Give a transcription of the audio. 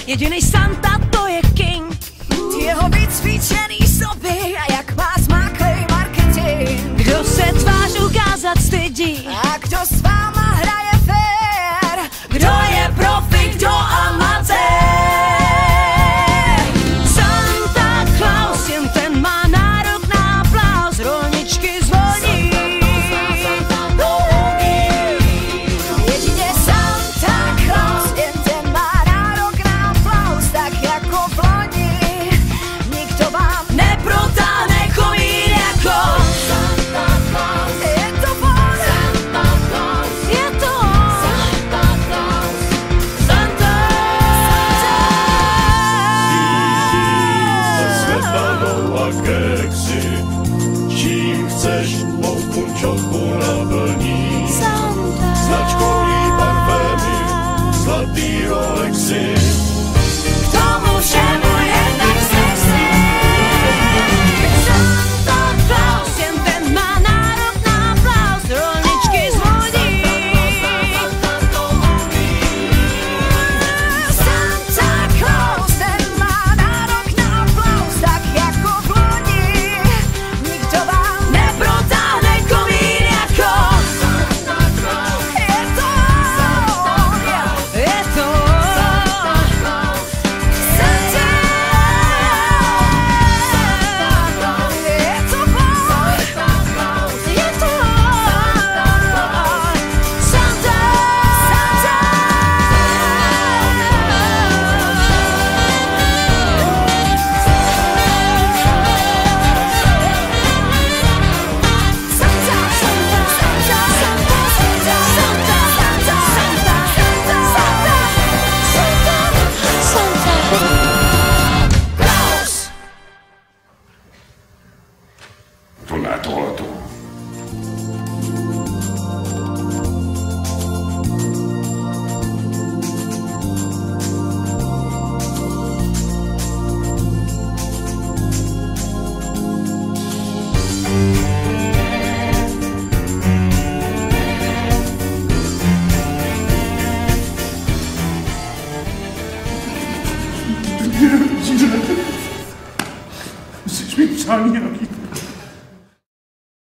Jedinej Santa to je king. Ty jeho vycvičený soby a jak má zmáklej marketing. Kdo se tvář ukázat stydí a kdo s váma hraje fér. Kdo je profi, kdo amatér. Santa Claus, jen ten má nárok na aplaus. Rolničky zvoní. Jedině Santa Claus, jen ten má nárok na aplaus. Tak jako v loni, nikdo vám neprotáhne komín jako Santa Claus. Je to on, Santa Claus. Je to on, Santa Claus. Santa. Světlanou a keksy, čím chceš, mou punčovku naplní. Značkový parfémy, zlatý Rolexy. K tomu všemu jednak sexy. Santa Claus, jen ten má nárok na aplaus. Rolničky zvoní. Santa Claus, ten má nárok na aplaus. Tak jako v loni, nikdo vám neprotáhne komín jako Santa Claus. Je to on, je to on. Santa. Je to on, je to on. Santa. To ne tohleto. Musíš mít přání